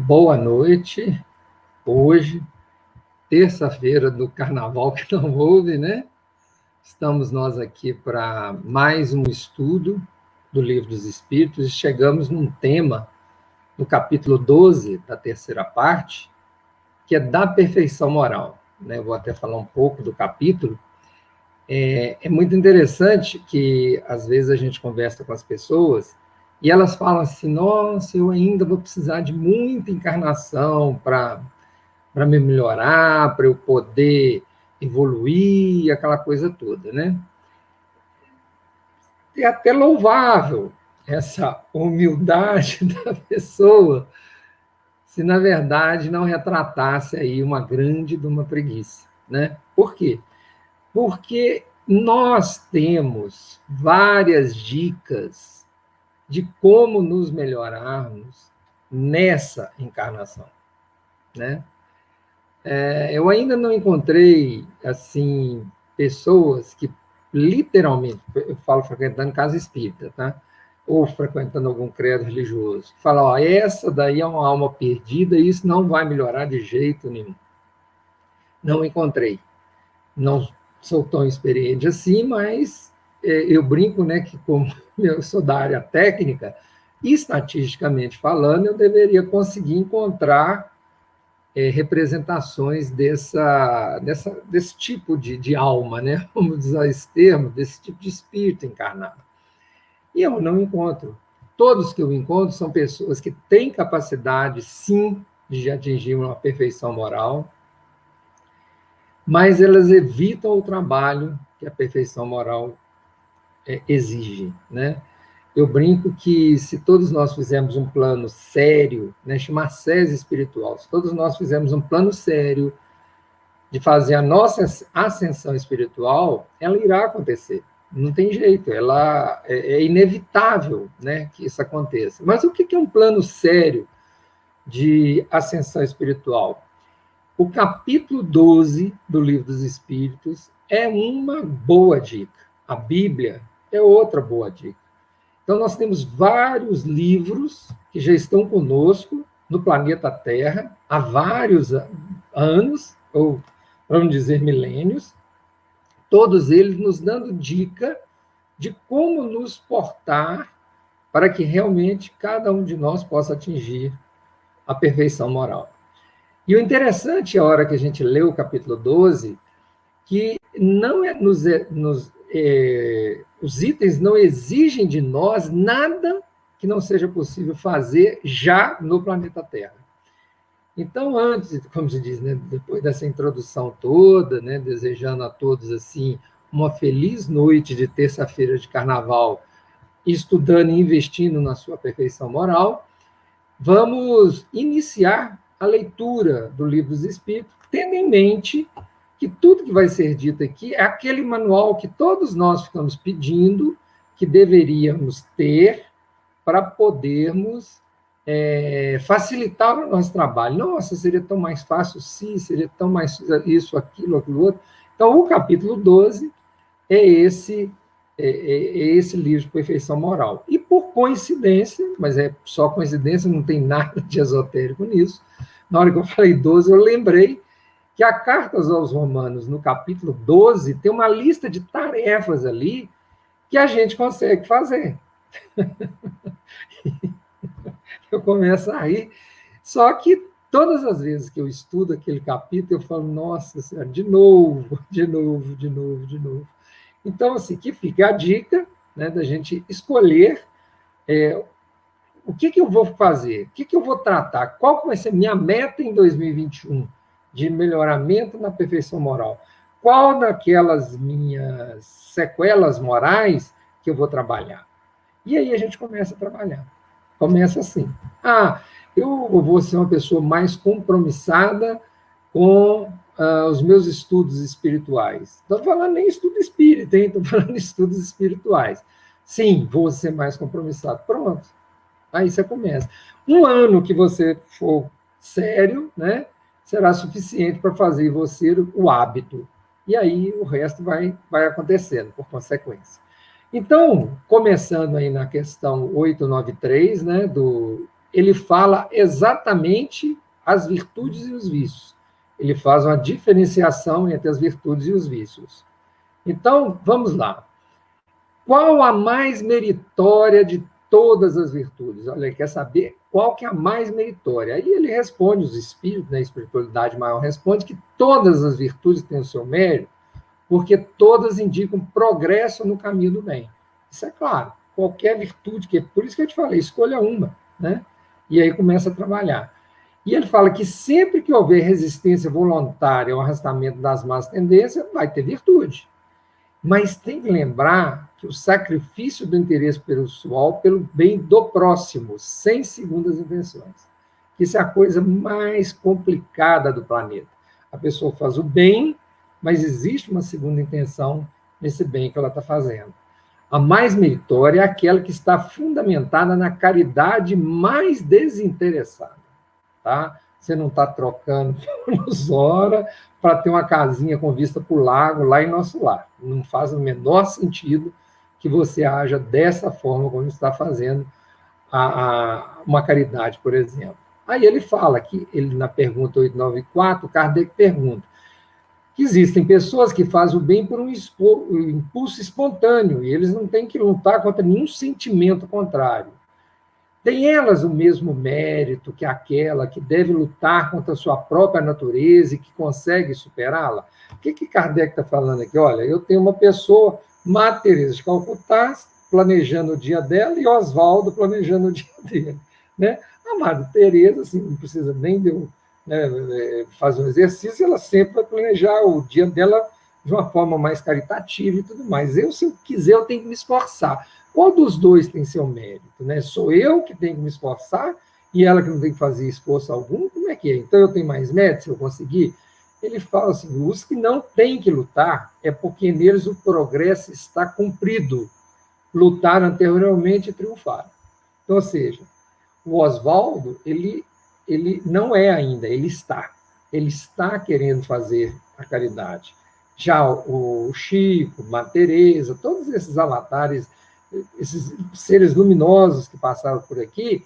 Boa noite. Hoje, terça-feira do carnaval que não houve, né? Estamos nós aqui para mais um estudo do Livro dos Espíritos e chegamos num tema, no capítulo 12 da terceira parte, que é da perfeição moral, né? Eu vou até falar um pouco do capítulo. É muito interessante que, às vezes, a gente conversa com as pessoas e elas falam assim, nossa, eu ainda vou precisar de muita encarnação para me melhorar, para eu poder evoluir, aquela coisa toda, né? É até louvável essa humildade da pessoa, se na verdade não retratasse aí uma grande de uma preguiça, né? Por quê? Porque nós temos várias dicas de como nos melhorarmos nessa encarnação, né? Eu ainda não encontrei, assim, pessoas que literalmente, eu falo frequentando casa espírita, tá? Ou frequentando algum credo religioso, que fala, ó, essa daí é uma alma perdida e isso não vai melhorar de jeito nenhum. Não encontrei. Não sou tão experiente assim, mas eu brinco, né, que como eu sou da área técnica, estatisticamente falando, eu deveria conseguir encontrar representações desse tipo de alma, né? Vamos usar esse termo, desse tipo de espírito encarnado. E eu não encontro. Todos que eu encontro são pessoas que têm capacidade, sim, de atingir uma perfeição moral, mas elas evitam o trabalho que a perfeição moral exige, né? Eu brinco que se todos nós fizermos um plano sério, né, chama SES espiritual, se todos nós fizermos um plano sério de fazer a nossa ascensão espiritual, ela irá acontecer. Não tem jeito, ela é inevitável, né, que isso aconteça. Mas o que é um plano sério de ascensão espiritual? O capítulo 12 do Livro dos Espíritos é uma boa dica. A Bíblia é outra boa dica. Então, nós temos vários livros que já estão conosco no planeta Terra há vários anos, ou vamos dizer milênios, todos eles nos dando dica de como nos portar para que realmente cada um de nós possa atingir a perfeição moral. E o interessante, a hora que a gente lê o capítulo 12, que não os itens não exigem de nós nada que não seja possível fazer já no planeta Terra. Então, antes, como se diz, né, depois dessa introdução toda, né, desejando a todos assim uma feliz noite de terça-feira de carnaval, estudando e investindo na sua perfeição moral, vamos iniciar a leitura do Livro dos Espíritos, tendo em mente que tudo que vai ser dito aqui é aquele manual que todos nós ficamos pedindo que deveríamos ter para podermos facilitar o nosso trabalho. Nossa, seria tão mais fácil, sim, seria tão mais isso, aquilo outro. Então, o capítulo 12 é esse livro de perfeição moral. E por coincidência, mas é só coincidência, não tem nada de esotérico nisso, na hora que eu falei 12, eu lembrei que a Cartas aos Romanos, no capítulo 12, tem uma lista de tarefas ali que a gente consegue fazer. Eu começo a rir, só que todas as vezes que eu estudo aquele capítulo, eu falo, nossa Senhora, de novo, de novo, de novo, de novo. Então, assim, que fica a dica, né, da gente escolher o que eu vou fazer, o que eu vou tratar, qual vai ser minha meta em 2021 de melhoramento na perfeição moral. Qual daquelas minhas sequelas morais que eu vou trabalhar? E aí a gente começa a trabalhar. Começa assim. Eu vou ser uma pessoa mais compromissada com os meus estudos espirituais. Estou falando nem estudo espírita, hein? Estou falando de estudos espirituais. Sim, vou ser mais compromissado. Pronto. Aí você começa. Um ano que você for sério, né, será suficiente para fazer você o hábito. E aí o resto vai acontecendo, por consequência. Então, começando aí na questão 893, né, do ele fala exatamente as virtudes e os vícios. Ele faz uma diferenciação entre as virtudes e os vícios. Então, vamos lá. Qual a mais meritória de todas as virtudes? Olha, ele quer saber qual que é a mais meritória. Aí ele responde, os espíritos, a espiritualidade maior responde que todas as virtudes têm o seu mérito, porque todas indicam progresso no caminho do bem. Isso é claro. Qualquer virtude, que por isso que eu te falei, escolha uma, né? E aí começa a trabalhar. E ele fala que sempre que houver resistência voluntária ao arrastamento das más tendências, vai ter virtude. Mas tem que lembrar que o sacrifício do interesse pessoal pelo bem do próximo, sem segundas intenções. Isso é a coisa mais complicada do planeta. A pessoa faz o bem, mas existe uma segunda intenção nesse bem que ela está fazendo. A mais meritória é aquela que está fundamentada na caridade mais desinteressada. Tá? Você não está trocando nos horas para ter uma casinha com vista para o lago lá em nosso lar. Não faz o menor sentido que você haja dessa forma como está fazendo uma caridade, por exemplo. Aí ele fala que, na pergunta 894, Kardec pergunta que existem pessoas que fazem o bem por um impulso espontâneo, e eles não têm que lutar contra nenhum sentimento contrário. Tem elas o mesmo mérito que aquela que deve lutar contra a sua própria natureza e que consegue superá-la? O que Kardec está falando aqui? Olha, eu tenho uma pessoa, Madre Teresa de Calcutá, planejando o dia dela, e Oswaldo planejando o dia dele. Né? A Madre Teresa, assim, não precisa nem de fazer um exercício, ela sempre vai planejar o dia dela de uma forma mais caritativa e tudo mais. Se eu quiser, eu tenho que me esforçar. Qual dos dois tem seu mérito? Né? Sou eu que tenho que me esforçar e ela que não tem que fazer esforço algum? Como é que é? Então eu tenho mais mérito se eu conseguir? Ele fala assim, os que não têm que lutar é porque neles o progresso está cumprido. Lutaram anteriormente e triunfaram. Então, ou seja, o Oswaldo, ele não é ainda, ele está. Ele está querendo fazer a caridade. Já o Chico, Madre Teresa, todos esses avatares, esses seres luminosos que passaram por aqui,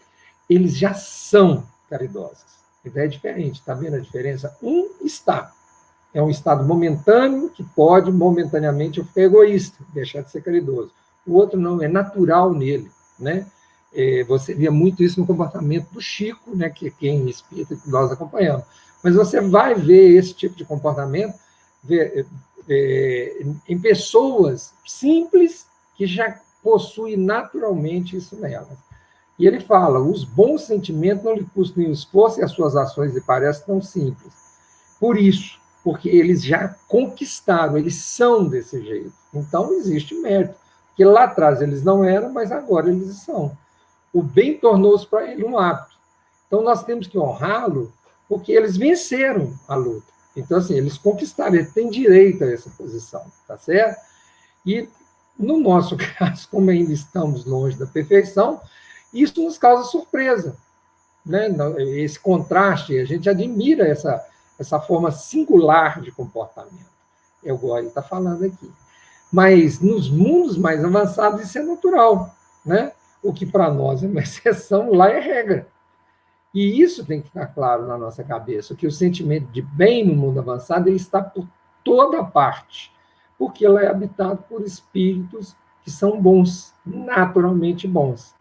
eles já são caridosos. Então é diferente, está vendo a diferença? Um está. É um estado momentâneo que pode, momentaneamente, ficar egoísta, deixar de ser caridoso. O outro não, é natural nele. Né? Você via muito isso no comportamento do Chico, né, que é quem espírita que nós acompanhamos. Mas você vai ver esse tipo de comportamento em pessoas simples que já possuem naturalmente isso nelas. E ele fala, os bons sentimentos não lhe custam nenhum esforço e as suas ações lhe parecem tão simples. Por isso, porque eles já conquistaram, eles são desse jeito. Então, existe mérito. Porque lá atrás eles não eram, mas agora eles são. O bem tornou-se para ele um hábito. Então, nós temos que honrá-lo porque eles venceram a luta. Então, assim, eles conquistaram, eles têm direito a essa posição, tá certo? E, no nosso caso, como ainda estamos longe da perfeição, isso nos causa surpresa. Né? Esse contraste, a gente admira essa forma singular de comportamento. É o que ele está falando aqui. Mas, nos mundos mais avançados, isso é natural. Né? O que para nós é uma exceção, lá é regra. E isso tem que ficar claro na nossa cabeça, que o sentimento de bem no mundo avançado ele está por toda parte, porque ela é habitada por espíritos que são bons, naturalmente bons.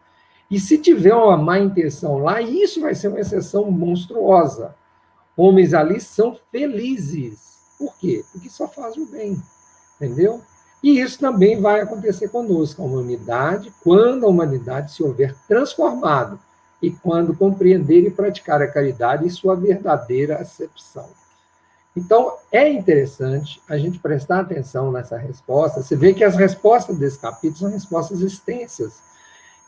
E se tiver uma má intenção lá, isso vai ser uma exceção monstruosa. Homens ali são felizes. Por quê? Porque só fazem o bem, entendeu? E isso também vai acontecer conosco, a humanidade, quando a humanidade se houver transformado e quando compreender e praticar a caridade em sua verdadeira acepção. Então, é interessante a gente prestar atenção nessa resposta. Você vê que as respostas desse capítulo são respostas extensas,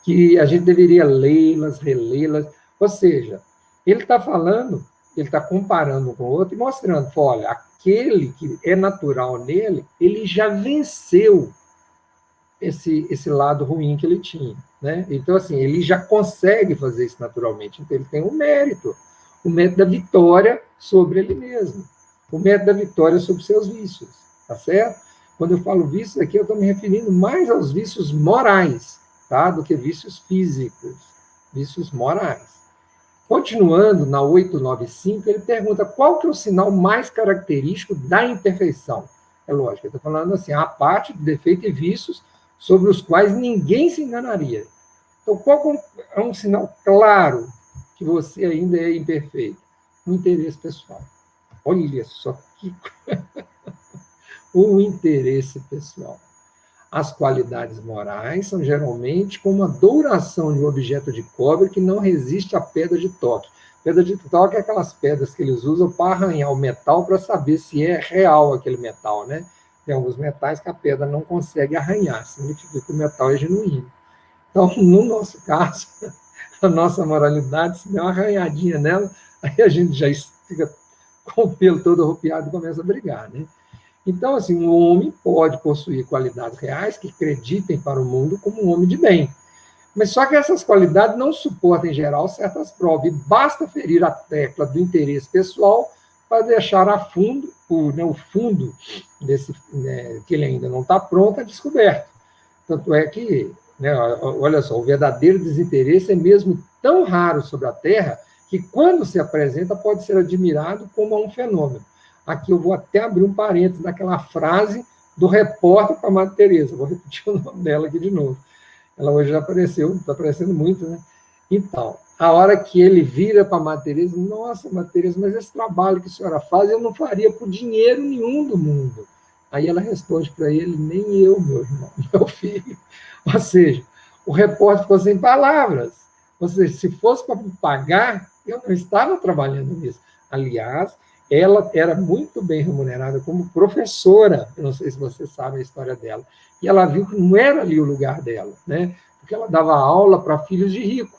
que a gente deveria lê-las, relê-las. Ou seja, ele está falando, ele está comparando um com o outro e mostrando, olha, aquele que é natural nele, ele já venceu esse lado ruim que ele tinha. Né? Então, assim, ele já consegue fazer isso naturalmente. Então, ele tem o mérito da vitória sobre ele mesmo, o mérito da vitória sobre seus vícios, tá certo? Quando eu falo vícios aqui, eu estou me referindo mais aos vícios morais, tá? Do que vícios físicos, vícios morais. Continuando na 895, ele pergunta qual que é o sinal mais característico da imperfeição. É lógico, ele está falando assim, a parte de defeito e vícios sobre os quais ninguém se enganaria. Então, qual é um sinal claro que você ainda é imperfeito? O interesse pessoal. Olha só que... o interesse pessoal. As qualidades morais são geralmente como a douração de um objeto de cobre que não resiste à pedra de toque. Pedra de toque é aquelas pedras que eles usam para arranhar o metal para saber se é real aquele metal, né? Tem alguns metais que a pedra não consegue arranhar, significa que o metal é genuíno. Então, no nosso caso, a nossa moralidade, se der uma arranhadinha nela, aí a gente já fica com o pelo todo arrupiado e começa a brigar, né? Então, assim, um homem pode possuir qualidades reais que acreditem para o mundo como um homem de bem. Mas só que essas qualidades não suportam, em geral, certas provas. E basta ferir a tecla do interesse pessoal para deixar a fundo, o fundo desse, né, que ele ainda não está pronto, é descoberto. Tanto é que, né, olha só, o verdadeiro desinteresse é mesmo tão raro sobre a Terra que, quando se apresenta, pode ser admirado como um fenômeno. Aqui eu vou até abrir um parênteses daquela frase do repórter para a Madre Teresa. Vou repetir o nome dela aqui de novo. Ela hoje já apareceu, está aparecendo muito, né? Então, a hora que ele vira para a Madre Teresa, nossa, Madre Teresa, mas esse trabalho que a senhora faz, eu não faria por dinheiro nenhum do mundo. Aí ela responde para ele, nem eu, meu irmão, meu filho. Ou seja, o repórter ficou sem palavras. Ou seja, se fosse para me pagar, eu não estava trabalhando nisso. Aliás, ela era muito bem remunerada como professora, eu não sei se você sabe a história dela, e ela viu que não era ali o lugar dela, né? Porque ela dava aula para filhos de rico,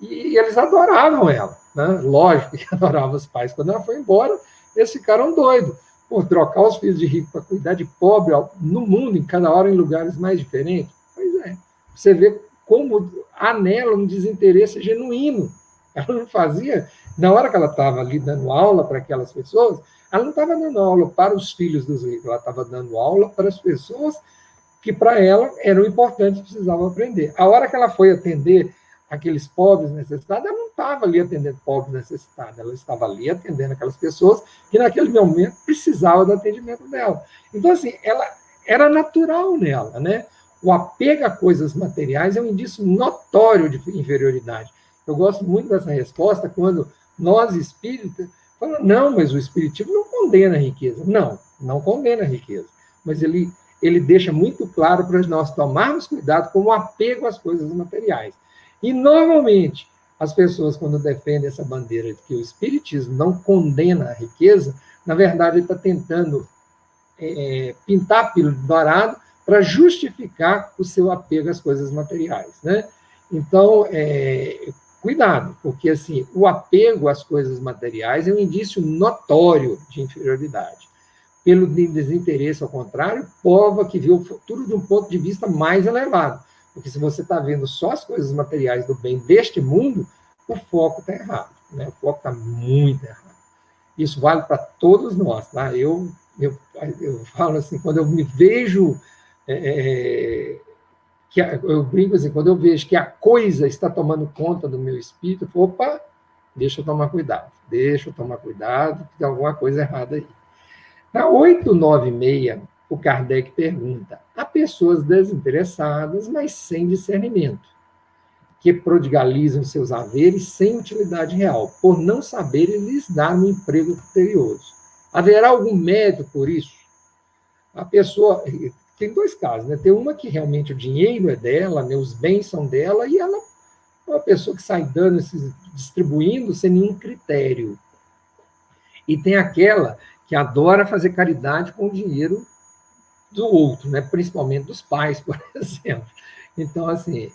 e eles adoravam ela, né? Lógico que adoravam os pais. Quando ela foi embora, eles ficaram doidos por trocar os filhos de rico para cuidar de pobre no mundo, em cada hora em lugares mais diferentes. Pois é, você vê como há nela um desinteresse genuíno. Ela não fazia, na hora que ela estava ali dando aula para aquelas pessoas, ela não estava dando aula para os filhos dos ricos, ela estava dando aula para as pessoas que para ela eram importantes, precisavam aprender. A hora que ela foi atender aqueles pobres necessitados, ela não estava ali atendendo pobres necessitados, ela estava ali atendendo aquelas pessoas que naquele momento precisavam do atendimento dela. Então, assim, ela era natural nela, né? O apego a coisas materiais é um indício notório de inferioridade. Eu gosto muito dessa resposta quando nós espíritas falamos, não, mas o espiritismo não condena a riqueza. Não, não condena a riqueza. Mas ele deixa muito claro para nós tomarmos cuidado com o apego às coisas materiais. E, normalmente, as pessoas, quando defendem essa bandeira de que o espiritismo não condena a riqueza, na verdade, ele está tentando pintar pílula dourado para justificar o seu apego às coisas materiais, né? Então, cuidado, porque assim, o apego às coisas materiais é um indício notório de inferioridade. Pelo desinteresse, ao contrário, prova que vê o futuro de um ponto de vista mais elevado. Porque se você está vendo só as coisas materiais do bem deste mundo, o foco está errado, né? O foco está muito errado. Isso vale para todos nós, tá? Eu falo assim, quando eu me vejo... eu brinco assim, quando eu vejo que a coisa está tomando conta do meu espírito, eu falo, opa, deixa eu tomar cuidado, que tem alguma coisa errada aí. Na 896, o Kardec pergunta, há pessoas desinteressadas, mas sem discernimento, que prodigalizam seus haveres sem utilidade real, por não saberem lhes dar um emprego criterioso. Haverá algum mérito por isso? A pessoa... Tem dois casos, né? Tem uma que realmente o dinheiro é dela, né? Os bens são dela, e ela é uma pessoa que sai dando, distribuindo sem nenhum critério. E tem aquela que adora fazer caridade com o dinheiro do outro, né? Principalmente dos pais, por exemplo. Então, assim,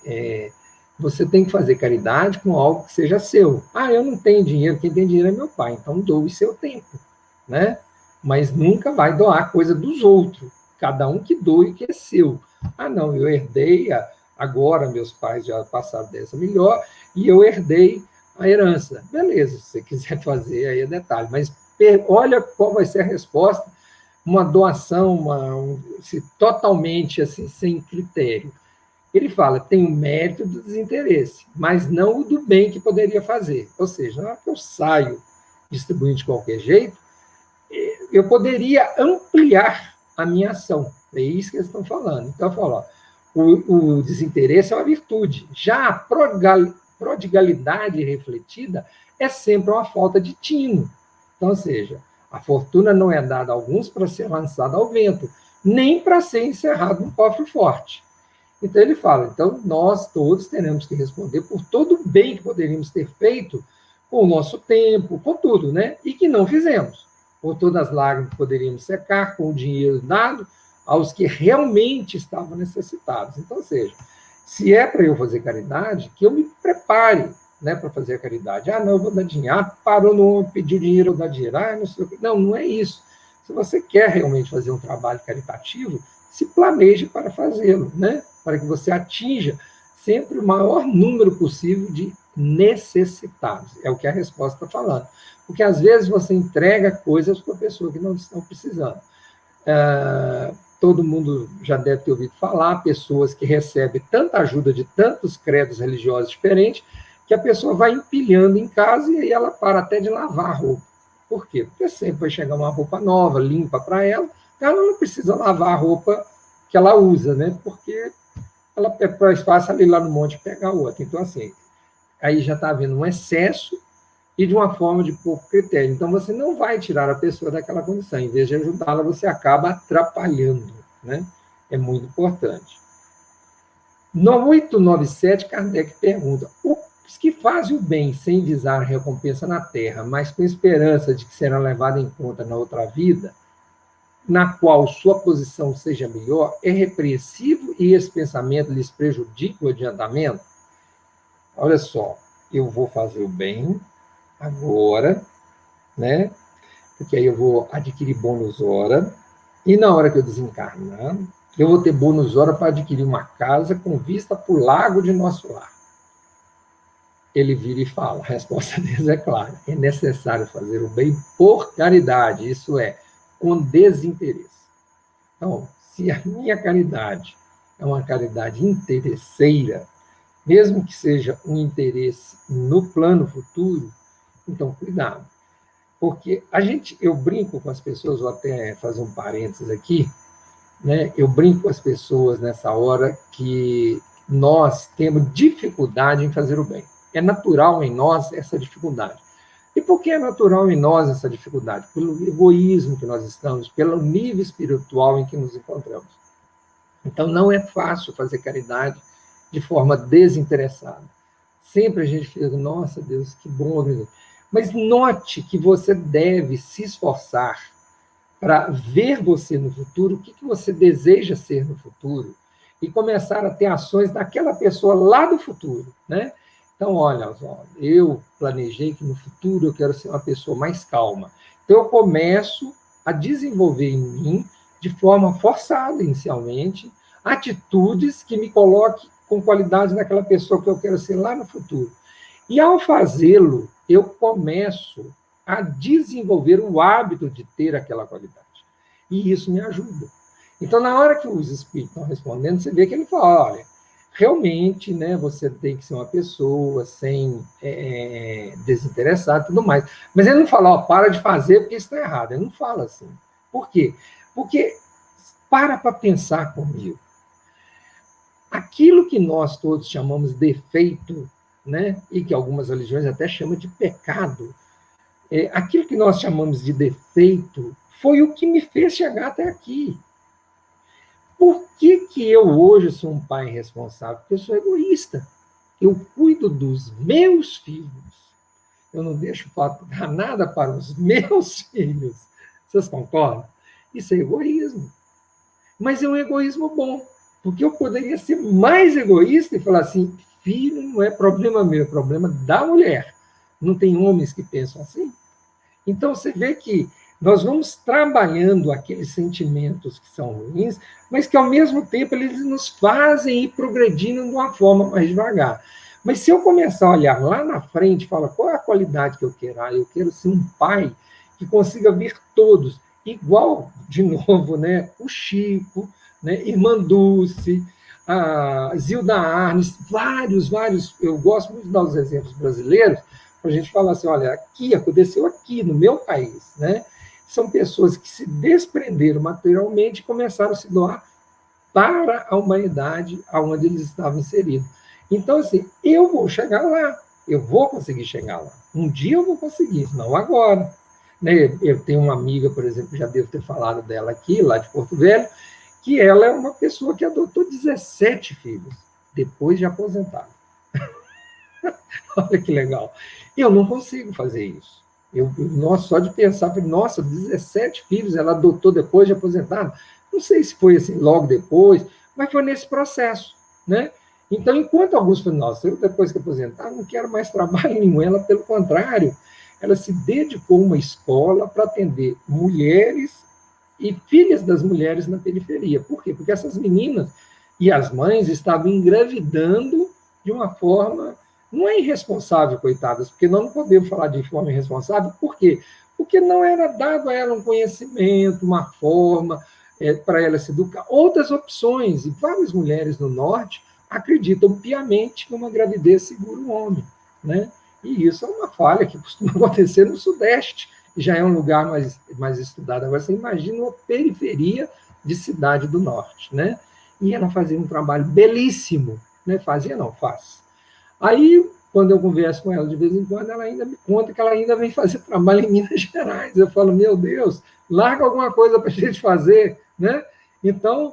você tem que fazer caridade com algo que seja seu. Ah, eu não tenho dinheiro, quem tem dinheiro é meu pai, então doe seu tempo, né? Mas nunca vai doar coisa dos outros. Cada um que doe o que é seu. Ah, não, eu herdei, agora meus pais já passaram dessa melhor, e eu herdei a herança. Beleza, se você quiser fazer, aí é detalhe. Mas olha qual vai ser a resposta, uma doação totalmente assim, sem critério. Ele fala, tem o mérito do desinteresse, mas não o do bem que poderia fazer. Ou seja, na hora que eu saio distribuindo de qualquer jeito, eu poderia ampliar a minha ação. É isso que eles estão falando. Então, eu falo, ó, o desinteresse é uma virtude. Já a prodigalidade refletida é sempre uma falta de tino. Então, ou seja, a fortuna não é dada a alguns para ser lançada ao vento, nem para ser encerrado no cofre forte. Então, ele fala, então, nós todos teremos que responder por todo o bem que poderíamos ter feito com o nosso tempo, com tudo, né? E que não fizemos. Por todas as lágrimas que poderíamos secar, com o dinheiro dado aos que realmente estavam necessitados. Então, ou seja, se é para eu fazer caridade, que eu me prepare, né, para fazer a caridade. Ah, não, eu vou dar dinheiro. Ah, parou, não pediu dinheiro, eu vou dar dinheiro. Ah, não sei o quê. Não, não é isso. Se você quer realmente fazer um trabalho caritativo, se planeje para fazê-lo, né? Para que você atinja sempre o maior número possível de necessitados. É o que a resposta está falando. Porque, às vezes, você entrega coisas para a pessoa que não estão precisando. Todo mundo já deve ter ouvido falar, pessoas que recebem tanta ajuda de tantos credos religiosos diferentes, que a pessoa vai empilhando em casa e aí ela para até de lavar a roupa. Por quê? Porque sempre vai chegar uma roupa nova, limpa para ela, ela não precisa lavar a roupa que ela usa, né? Porque ela é mais fácil ali lá no monte pegar outra. Então, assim, aí já está havendo um excesso e de uma forma de pouco critério. Então, você não vai tirar a pessoa daquela condição. Em vez de ajudá-la, você acaba atrapalhando, né? É muito importante. No 897, Kardec pergunta, os que fazem o bem sem visar a recompensa na Terra, mas com esperança de que será levado em conta na outra vida, na qual sua posição seja melhor, é repreensivo e esse pensamento lhes prejudica o adiantamento? Olha só, eu vou fazer o bem agora, né? Porque aí eu vou adquirir bônus hora, e na hora que eu desencarnar, eu vou ter bônus hora para adquirir uma casa com vista para o lago de nosso lar. Ele vira e fala, a resposta deles é clara, é necessário fazer o bem por caridade, isso é, com desinteresse. Então, se a minha caridade é uma caridade interesseira, mesmo que seja um interesse no plano futuro, então cuidado. Porque eu brinco com as pessoas, vou até fazer um parênteses aqui, né? Eu brinco com as pessoas nessa hora que nós temos dificuldade em fazer o bem. É natural em nós essa dificuldade. E por que é natural em nós essa dificuldade? Pelo egoísmo que nós estamos, pelo nível espiritual em que nos encontramos. Então, não é fácil fazer caridade de forma desinteressada. Sempre a gente fica, nossa, Deus, que bom. Mas note que você deve se esforçar para ver você no futuro, o que você deseja ser no futuro, e começar a ter ações daquela pessoa lá do futuro, né? Então, olha, eu planejei que no futuro eu quero ser uma pessoa mais calma. Então, eu começo a desenvolver em mim, de forma forçada inicialmente, atitudes que me coloquem com qualidade naquela pessoa que eu quero ser lá no futuro. E, ao fazê-lo, eu começo a desenvolver o hábito de ter aquela qualidade. E isso me ajuda. Então, na hora que os espíritos estão respondendo, você vê que ele fala, olha, realmente, né, você tem que ser uma pessoa sem desinteressado e tudo mais. Mas ele não fala, ó, para de fazer porque isso está errado. Ele não fala assim. Por quê? Porque para pensar comigo. Aquilo que nós todos chamamos de defeito, né, e que algumas religiões até chamam de pecado, aquilo que nós chamamos de defeito foi o que me fez chegar até aqui. Por que eu hoje sou um pai responsável? Porque eu sou egoísta. Eu cuido dos meus filhos. Eu não deixo faltar nada para os meus filhos. Vocês concordam? Isso é egoísmo. Mas é um egoísmo bom, porque eu poderia ser mais egoísta e falar assim, filho não é problema meu, é problema da mulher. Não tem homens que pensam assim? Então, você vê que nós vamos trabalhando aqueles sentimentos que são ruins, mas que, ao mesmo tempo, eles nos fazem ir progredindo de uma forma mais devagar. Mas se eu começar a olhar lá na frente, falar qual é a qualidade que eu quero? Eu quero ser um pai que consiga ver todos, igual, de novo, né, o Chico, né, Irmã Dulce, a Zilda Arnes, vários, eu gosto muito de dar os exemplos brasileiros, para a gente falar assim, olha, aqui aconteceu aqui, no meu país, né? São pessoas que se desprenderam materialmente e começaram a se doar para a humanidade aonde eles estavam inseridos. Então, assim, eu vou chegar lá, eu vou conseguir chegar lá. Um dia eu vou conseguir, não agora. Né? Eu tenho uma amiga, por exemplo, já devo ter falado dela aqui, lá de Porto Velho, que ela é uma pessoa que adotou 17 filhos, depois de aposentada. Olha que legal. Eu não consigo fazer isso. Nossa, só de pensar, nossa, 17 filhos ela adotou depois de aposentada. Não sei se foi assim logo depois, mas foi nesse processo, né? Então, enquanto alguns falam, nossa, eu depois que aposentar não quero mais trabalho nenhum, ela, pelo contrário, ela se dedicou a uma escola para atender mulheres e filhas das mulheres na periferia. Por quê? Porque essas meninas e as mães estavam engravidando de uma forma, não é irresponsável, coitadas, porque nós não podemos falar de forma irresponsável, por quê? Porque não era dado a ela um conhecimento, uma forma para ela se educar. Outras opções, e várias mulheres no norte acreditam piamente que uma gravidez segura o homem, né? E isso é uma falha que costuma acontecer no Sudeste, que já é um lugar mais estudado. Agora, você imagina uma periferia de cidade do Norte, né? E ela fazia um trabalho belíssimo, né? Fazia, não, faz. Aí, quando eu converso com ela de vez em quando, ela ainda me conta que ela ainda vem fazer trabalho em Minas Gerais. Eu falo, meu Deus, larga alguma coisa para a gente fazer, né? Então,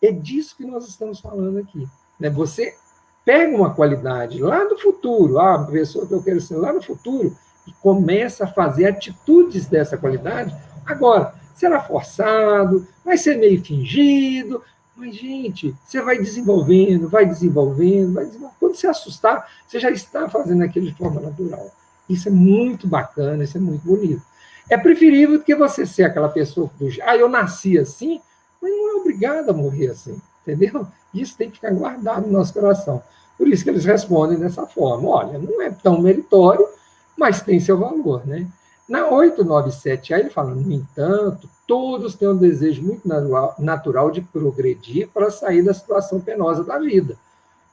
é disso que nós estamos falando aqui. Né? Você pega uma qualidade lá do futuro, a pessoa que eu quero ser lá no futuro, e começa a fazer atitudes dessa qualidade. Agora, será forçado, vai ser meio fingido, mas, gente, você vai desenvolvendo, vai desenvolvendo, vai desenvolvendo. Quando você assustar, você já está fazendo aquilo de forma natural. Isso é muito bacana, isso é muito bonito. É preferível do que você ser aquela pessoa do eu nasci assim, mas não é obrigado a morrer assim, entendeu? Isso tem que ficar guardado no nosso coração. Por isso que eles respondem dessa forma. Olha, não é tão meritório, mas tem seu valor, né? Na 897A, ele fala, no entanto, todos têm um desejo muito natural de progredir para sair da situação penosa da vida.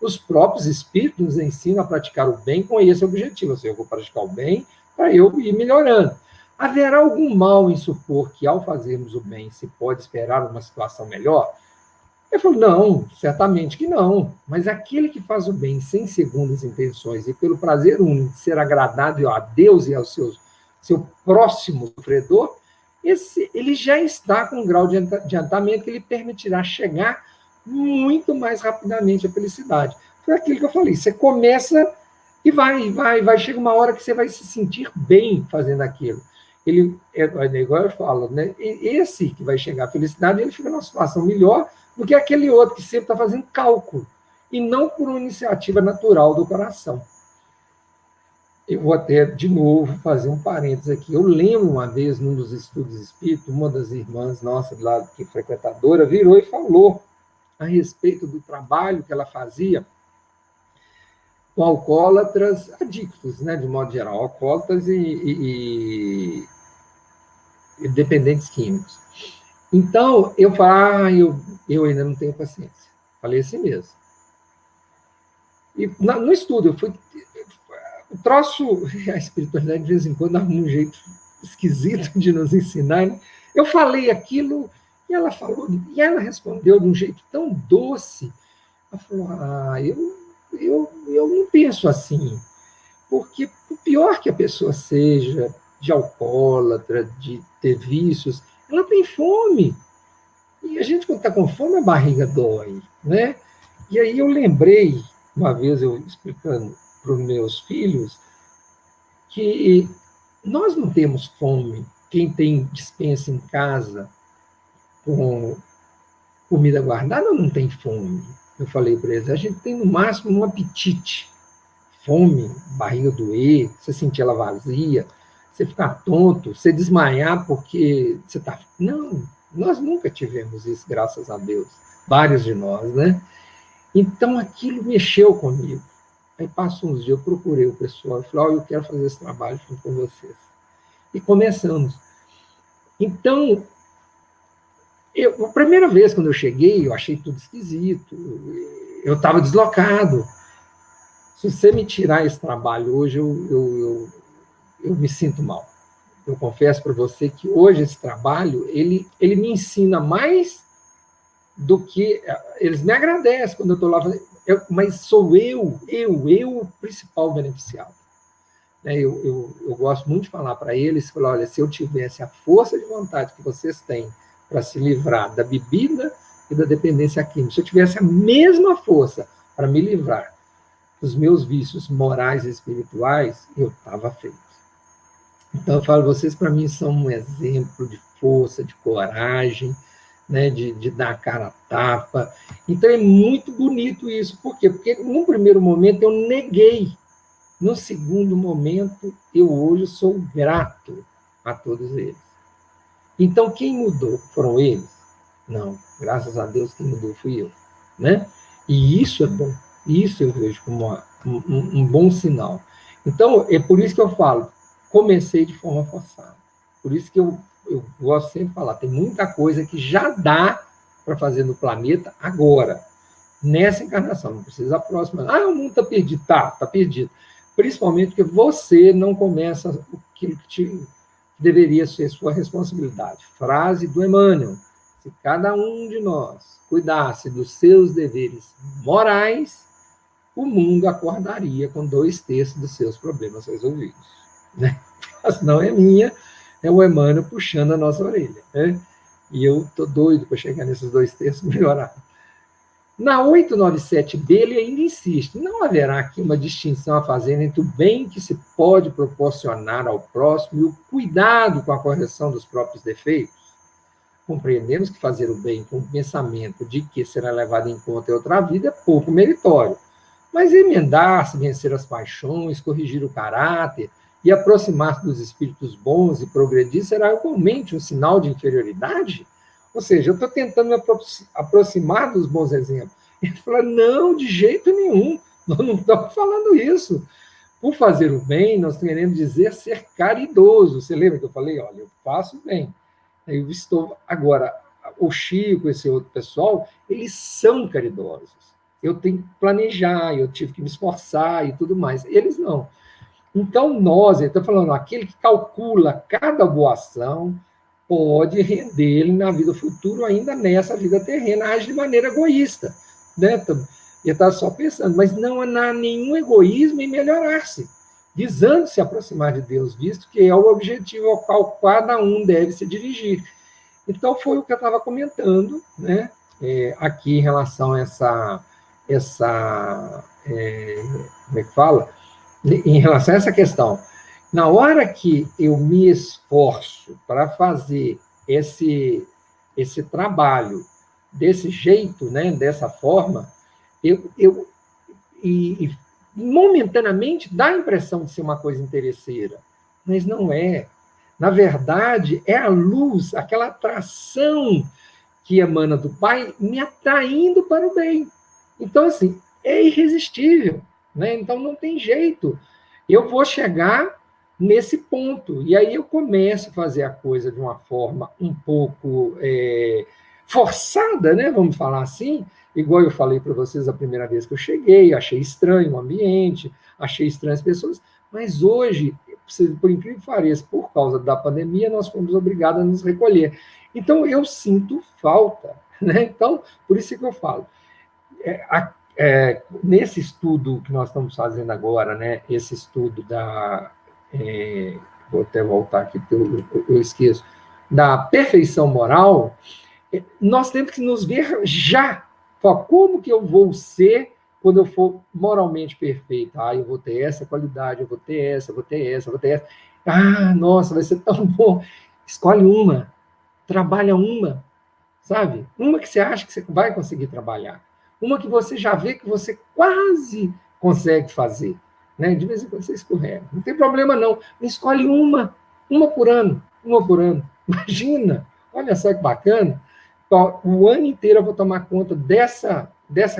Os próprios espíritos nos ensinam a praticar o bem com esse objetivo. Ou seja, eu vou praticar o bem para eu ir melhorando. Haverá algum mal em supor que, ao fazermos o bem, se pode esperar uma situação melhor? Ele falou, não, certamente que não. Mas aquele que faz o bem sem segundas intenções e pelo prazer único de ser agradável a Deus e ao seu próximo sofredor, ele já está com um grau de adiantamento que lhe permitirá chegar muito mais rapidamente à felicidade. Foi aquilo que eu falei, você começa e vai, chega uma hora que você vai se sentir bem fazendo aquilo. Ele, igual eu falo, né? Esse que vai chegar à felicidade, ele fica numa situação melhor do que aquele outro que sempre está fazendo cálculo, e não por uma iniciativa natural do coração. Eu vou até, de novo, fazer um parênteses aqui. Eu lembro uma vez, num dos estudos espíritos, uma das irmãs nossas, lá, que é frequentadora, virou e falou a respeito do trabalho que ela fazia com alcoólatras adictos, né, de modo geral, alcoólatras e dependentes químicos. Então, eu falo, eu ainda não tenho paciência. Falei assim mesmo. E no estudo, eu fui... O troço, a espiritualidade, de vez em quando, arruma um jeito esquisito de nos ensinar. Né? Eu falei aquilo, e ela falou, e ela respondeu de um jeito tão doce. Ela falou, eu não penso assim. Porque, por pior que a pessoa seja, de alcoólatra, de ter vícios, ela tem fome. E a gente, quando está com fome, a barriga dói, né? E aí eu lembrei, uma vez eu explicando para os meus filhos, que nós não temos fome. Quem tem despensa em casa com comida guardada não tem fome. Eu falei para eles, a gente tem no máximo um apetite. Fome, barriga doer, você sentir ela vazia, você ficar tonto, você desmaiar porque você está... Não, nós nunca tivemos isso, graças a Deus. Vários de nós, né? Então, aquilo mexeu comigo. Aí, passou uns dias, eu procurei o pessoal e falei, eu quero fazer esse trabalho junto com vocês. E começamos. Então, A primeira vez, quando eu cheguei, eu achei tudo esquisito. Eu estava deslocado. Se você me tirar esse trabalho hoje, eu me sinto mal. Eu confesso para você que hoje esse trabalho, ele me ensina mais do que... Eles me agradecem quando eu estou lá, mas sou eu o principal beneficiado. Eu gosto muito de falar para eles, olha, se eu tivesse a força de vontade que vocês têm para se livrar da bebida e da dependência química, se eu tivesse a mesma força para me livrar dos meus vícios morais e espirituais, eu estava feito. Então, eu falo, vocês para mim são um exemplo de força, de coragem, né, de dar a cara a tapa. Então, é muito bonito isso. Por quê? Porque, num primeiro momento, eu neguei. No segundo momento, eu hoje sou grato a todos eles. Então, quem mudou? Foram eles? Não. Graças a Deus, quem mudou fui eu. Né? E isso é bom. Isso eu vejo como um bom sinal. Então, é por isso que eu falo, comecei de forma forçada. Por isso que eu gosto sempre de falar, tem muita coisa que já dá para fazer no planeta agora, nessa encarnação, não precisa a próxima. O mundo está perdido. Está perdido. Principalmente porque você não começa aquilo que deveria ser sua responsabilidade. Frase do Emmanuel: se cada um de nós cuidasse dos seus deveres morais, o mundo acordaria com 2/3 dos seus problemas resolvidos. Né? Mas não é minha, é o Emmanuel puxando a nossa orelha. Né? E eu estou doido para chegar nesses 2/3 melhorar. Na 897B, ele ainda insiste, não haverá aqui uma distinção a fazer entre o bem que se pode proporcionar ao próximo e o cuidado com a correção dos próprios defeitos. Compreendemos que fazer o bem com o pensamento de que será levado em conta em outra vida é pouco meritório, mas emendar-se, vencer as paixões, corrigir o caráter e aproximar-se dos espíritos bons e progredir será igualmente um sinal de inferioridade? Ou seja, eu estou tentando me aproximar dos bons exemplos. Ele fala, não, de jeito nenhum, nós não estamos falando isso. Por fazer o bem, nós queremos dizer ser caridoso. Você lembra que eu falei, olha, eu faço bem. Eu estou... Agora, o Chico, esse outro pessoal, eles são caridosos. Eu tenho que planejar, eu tive que me esforçar e tudo mais. Eles não. Então, nós, ele está falando, aquele que calcula cada boa ação pode render-lhe na vida futura, ainda nessa vida terrena, age de maneira egoísta. Né? Ele está só pensando, mas não há nenhum egoísmo em melhorar-se, visando se aproximar de Deus, visto que é o objetivo ao qual cada um deve se dirigir. Então, foi o que eu estava comentando, né? Aqui em relação a como é que fala? Em relação a essa questão. Na hora que eu me esforço para fazer esse trabalho desse jeito, né, dessa forma, momentaneamente dá a impressão de ser uma coisa interesseira, mas não é. Na verdade, é a luz, aquela atração que emana do Pai, me atraindo para o bem. Então, assim, é irresistível. Né? Então, não tem jeito. Eu vou chegar nesse ponto. E aí eu começo a fazer a coisa de uma forma um pouco forçada, né? Vamos falar assim, igual eu falei para vocês a primeira vez que eu cheguei, achei estranho o ambiente, achei estranho as pessoas, mas hoje, por incrível que pareça, por causa da pandemia, nós fomos obrigados a nos recolher. Então, eu sinto falta. Né? Então, por isso que eu falo, nesse estudo que nós estamos fazendo agora, né, esse estudo vou até voltar aqui, porque eu esqueço, da perfeição moral, nós temos que nos ver já. Como que eu vou ser quando eu for moralmente perfeito? Eu vou ter essa qualidade, eu vou ter essa, eu vou ter essa, eu vou ter essa. Nossa, vai ser tão bom. Escolhe uma, trabalha uma, sabe? Uma que você acha que você vai conseguir trabalhar. Uma que você já vê que você quase consegue fazer. Né? De vez em quando você escorrega. Não tem problema, não. Escolhe uma por ano. Imagina, olha só que bacana. O ano inteiro eu vou tomar conta dessa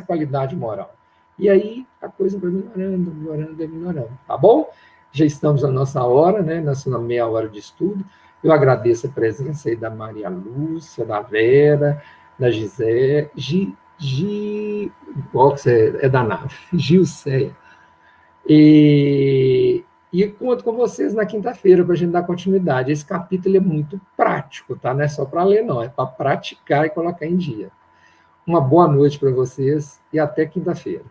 qualidade moral. E aí a coisa vai melhorando, tá bom? Já estamos na nossa hora, né? Nessa meia hora de estudo. Eu agradeço a presença aí da Maria Lúcia, da Vera, da Gisele, é da nave, Gilceia. E conto com vocês na quinta-feira para a gente dar continuidade. Esse capítulo é muito prático, tá? Não é só para ler, não, é para praticar e colocar em dia. Uma boa noite para vocês e até quinta-feira.